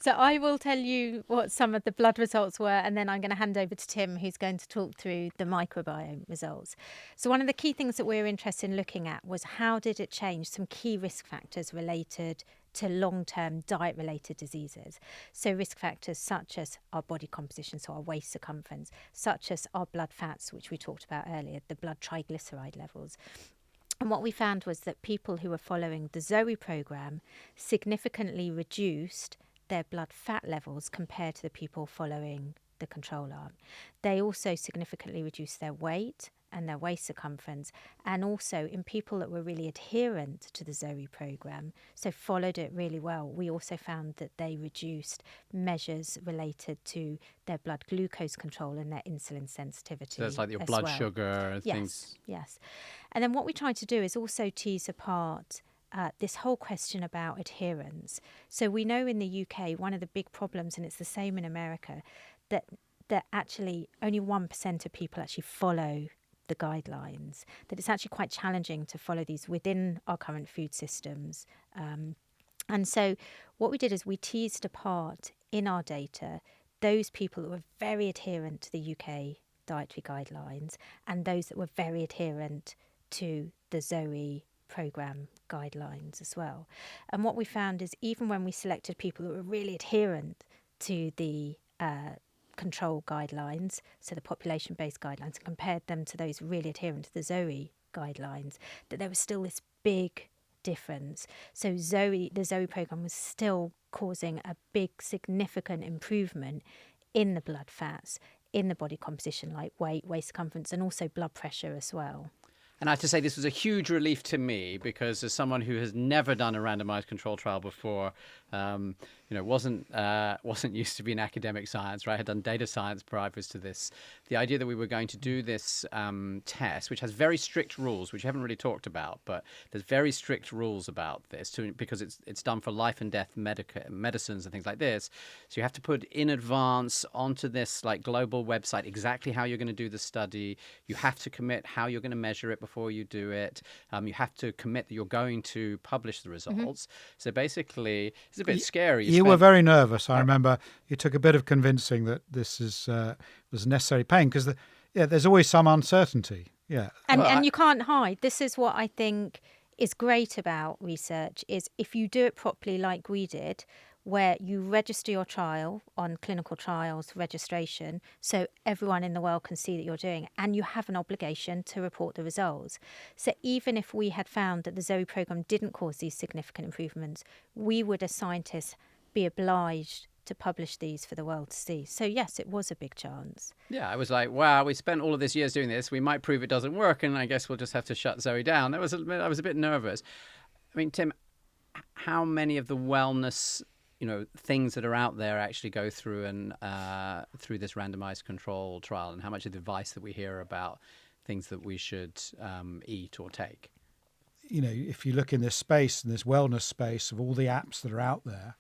So I will tell you what some of the blood results were, and then I'm going to hand over to Tim, who's going to talk through the microbiome results. So one of the key things that we're interested in looking at was how did it change some key risk factors related to long-term diet-related diseases. So risk factors such as our body composition, so our waist circumference, such as our blood fats, which we talked about earlier, the blood triglyceride levels. And what we found was that people who were following the ZOE program significantly reduced their blood fat levels compared to the people following the control arm. They also significantly reduced their weight and their waist circumference, and also in people that were really adherent to the ZOE program, so followed it really well, we also found that they reduced measures related to their blood glucose control and their insulin sensitivity. So that's like your as blood well. sugar Yes, things. yes. And then what we tried to do is also tease apart this whole question about adherence. So we know in the UK, one of the big problems, and it's the same in America, that actually only 1% of people actually follow the guidelines, that it's actually quite challenging to follow these within our current food systems. And so what we did is we teased apart in our data those people that were very adherent to the UK dietary guidelines and those that were very adherent to the ZOE program guidelines as well. And what we found is even when we selected people that were really adherent to the control guidelines, so the population-based guidelines, and compared them to those really adherent to the ZOE guidelines, that there was still this big difference. So the ZOE program was still causing a big significant improvement in the blood fats, in the body composition like weight, waist circumference, and also blood pressure as well. And I have to say, this was a huge relief to me because as someone who has never done a randomized control trial before, wasn't used to be in academic science, right? I had done data science prior to this. The idea that we were going to do this test, which has very strict rules, which you haven't really talked about, but there's very strict rules about this because it's done for life and death medicines and things like this. So you have to put in advance onto this like global website exactly how you're going to do the study. You have to commit how you're going to measure it before you do it. You have to commit that you're going to publish the results. So basically, it's a bit scary. You were very nervous. I remember it took a bit of convincing that this was necessary pain because there's always some uncertainty. Yeah, and you can't hide. This is what I think is great about research is if you do it properly like we did, where you register your trial on clinical trials registration so everyone in the world can see that you're doing it, and you have an obligation to report the results. So even if we had found that the ZOE program didn't cause these significant improvements, we would as scientists be obliged to publish these for the world to see. So yes, it was a big chance. Yeah, I was like, wow, we spent all of this years doing this. We might prove it doesn't work, and I guess we'll just have to shut ZOE down. I was a bit nervous. I mean, Tim, how many of the wellness things that are out there actually go through and through this randomized control trial, and how much of the advice that we hear about things that we should eat or take? If you look in this space, in this wellness space of all the apps that are out there,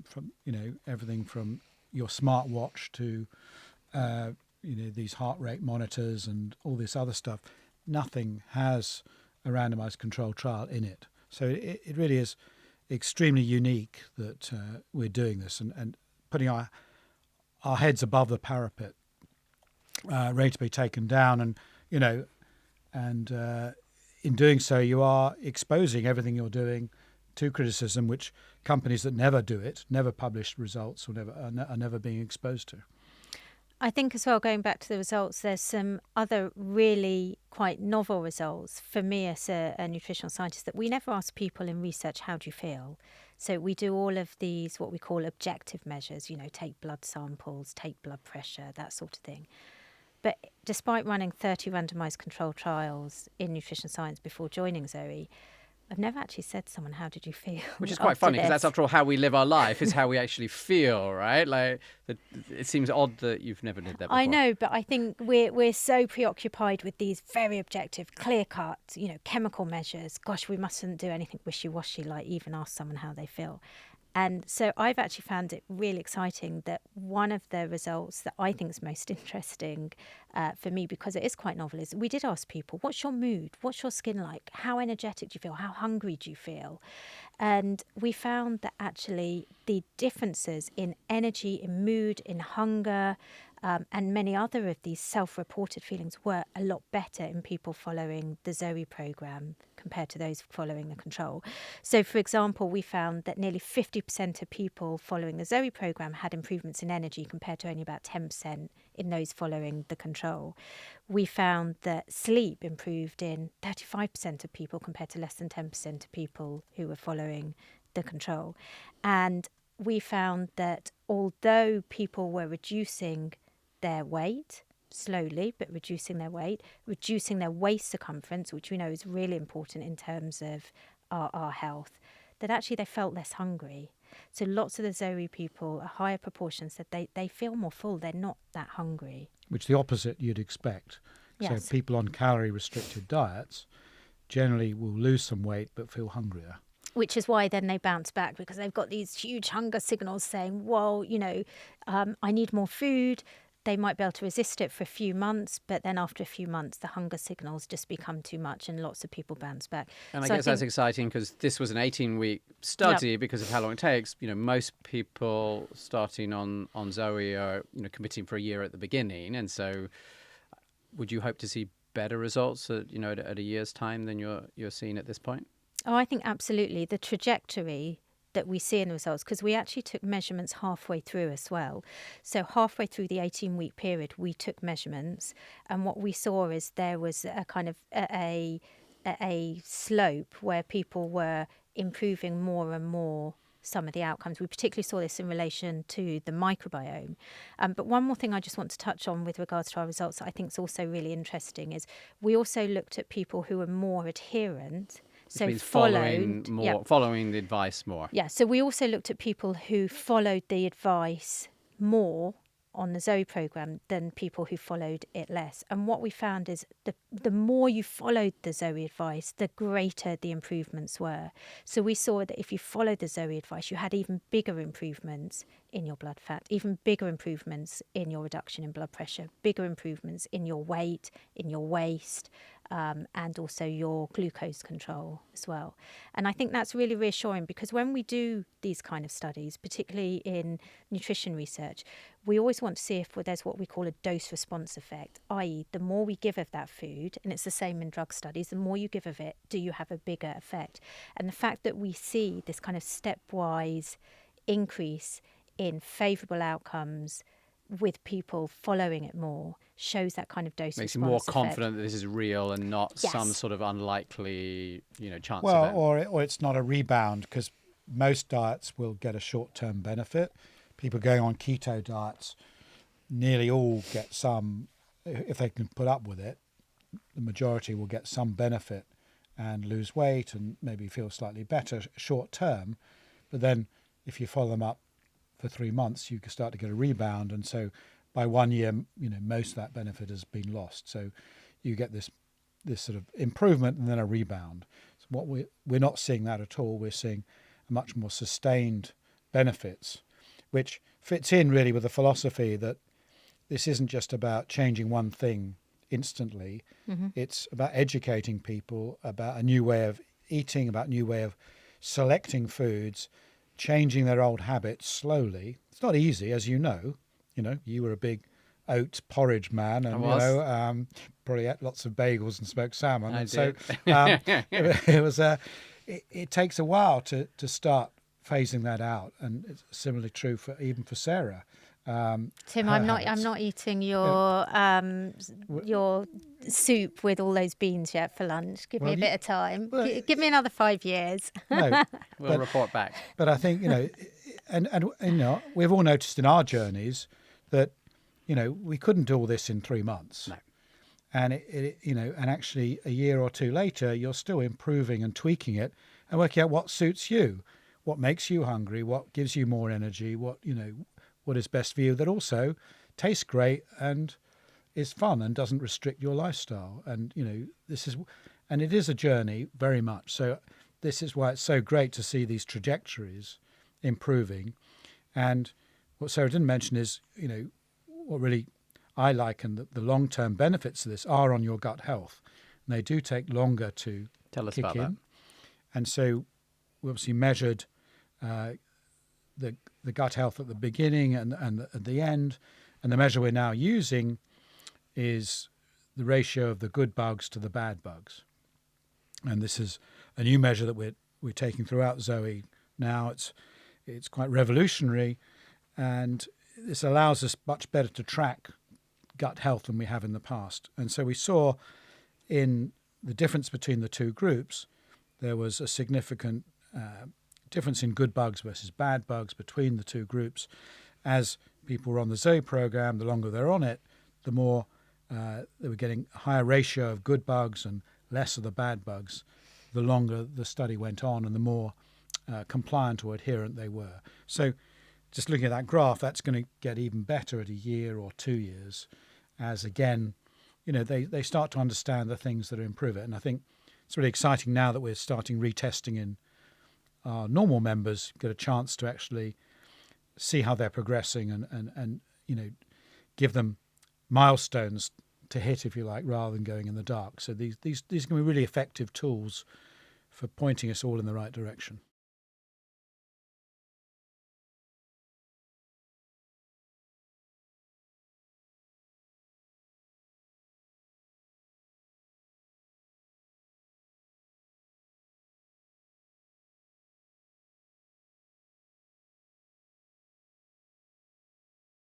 from everything from your smartwatch to these heart rate monitors and all this other stuff, nothing has a randomized control trial in it. So it really is extremely unique that we're doing this and putting our heads above the parapet, ready to be taken down. And in doing so, you are exposing everything you're doing to criticism, which companies that never do it, never publish results, or are never being exposed to. I think as well, going back to the results, there's some other really quite novel results for me as a nutritional scientist that we never ask people in research, how do you feel? So we do all of these, what we call objective measures, take blood samples, take blood pressure, that sort of thing. But despite running 30 randomized controlled trials in nutrition science before joining ZOE, I've never actually said to someone, how did you feel? Which is quite funny because that's, after all, how we live our life is how we actually feel, right? Like, it seems odd that you've never did that before. I know, but I think we're so preoccupied with these very objective, clear-cut, chemical measures. Gosh, we mustn't do anything wishy-washy, like even ask someone how they feel. And so I've actually found it really exciting that one of the results that I think is most interesting for me, because it is quite novel, is we did ask people, what's your mood? What's your skin like? How energetic do you feel? How hungry do you feel? And we found that actually the differences in energy, in mood, in hunger, and many other of these self-reported feelings were a lot better in people following the ZOE program compared to those following the control. So, for example, we found that nearly 50% of people following the ZOE program had improvements in energy compared to only about 10% in those following the control. We found that sleep improved in 35% of people compared to less than 10% of people who were following the control. And we found that although people were reducing their weight slowly, but reducing their weight, reducing their waist circumference, which we know is really important in terms of our health, that actually they felt less hungry. So lots of the ZOE people, a higher proportion, said they feel more full, they're not that hungry. Which the opposite you'd expect. Yes. So people on calorie-restricted diets generally will lose some weight but feel hungrier. Which is why then they bounce back, because they've got these huge hunger signals saying, well, I need more food. They might be able to resist it for a few months, but then after a few months, the hunger signals just become too much and lots of people bounce back. And I guess that's exciting because this was an 18-week study because of how long it takes. Most people starting on ZOE are, committing for a year at the beginning. And so would you hope to see better results at a year's time than you're seeing at this point? Oh, I think absolutely. The trajectory that we see in the results, because we actually took measurements halfway through as well. So halfway through the 18-week period, we took measurements, and what we saw is there was a kind of a slope where people were improving more and more some of the outcomes. We particularly saw this in relation to the microbiome. But one more thing I just want to touch on with regards to our results that I think is also really interesting is we also looked at people who were more adherent. So following the advice more. Yeah, so we also looked at people who followed the advice more on the ZOE program than people who followed it less. And what we found is the more you followed the ZOE advice, the greater the improvements were. So we saw that if you followed the ZOE advice, you had even bigger improvements in your blood fat, even bigger improvements in your reduction in blood pressure, bigger improvements in your weight, in your waist, and also your glucose control as well. And I think that's really reassuring, because when we do these kind of studies, particularly in nutrition research, we always want to see if there's what we call a dose response effect, i.e. the more we give of that food, and it's the same in drug studies, the more you give of it, do you have a bigger effect? And the fact that we see this kind of stepwise increase in favourable outcomes with people following it more shows that kind of dose makes you response more effect. confident that this is real and not Yes. some sort of unlikely chance Well, event. or it's not a rebound, because most diets will get a short-term benefit. People going on keto diets nearly all get some, if they can put up with it, the majority will get some benefit and lose weight and maybe feel slightly better short term. But then if you follow them up for 3 months, you can start to get a rebound. And so by 1 year, most of that benefit has been lost. So you get this sort of improvement and then a rebound. So what we're not seeing that at all. We're seeing a much more sustained benefits, which fits in really with the philosophy that this isn't just about changing one thing instantly. Mm-hmm. It's about educating people about a new way of eating, about a new way of selecting foods, changing their old habits slowly. It's not easy, as you know. You were a big oat porridge man, and probably ate lots of bagels and smoked salmon. I and did. So it takes a while to start phasing that out, and it's similarly true even for Sarah. Tim, I'm not eating your soup with all those beans yet for lunch. Give me a bit of time. Give me another 5 years. No, we'll report back. But I think and we've all noticed in our journeys that we couldn't do all this in 3 months. No. And and actually a year or two later, you're still improving and tweaking it and working out what suits you, what makes you hungry, what gives you more energy, what is best for you, that also tastes great and is fun and doesn't restrict your lifestyle. And it is a journey very much. So this is why it's so great to see these trajectories improving. And what Sarah didn't mention is, what really I like and the long-term benefits of this are on your gut health. And they do take longer to Tell us kick about in. that. And so we obviously measured the gut health at the beginning and at the end. And the measure we're now using is the ratio of the good bugs to the bad bugs. And this is a new measure that we're taking throughout ZOE now. It's quite revolutionary, and this allows us much better to track gut health than we have in the past. And so we saw in the difference between the two groups, there was a significant difference in good bugs versus bad bugs between the two groups. As people were on the ZOE program, the longer they're on it, the more they were getting a higher ratio of good bugs and less of the bad bugs the longer the study went on and the more compliant or adherent they were. So just looking at that graph, that's going to get even better at a year or 2 years as, again, they start to understand the things that improve it. And I think it's really exciting now that we're starting retesting in our normal members, get a chance to actually see how they're progressing and give them milestones to hit, if you like, rather than going in the dark. So these can be really effective tools for pointing us all in the right direction.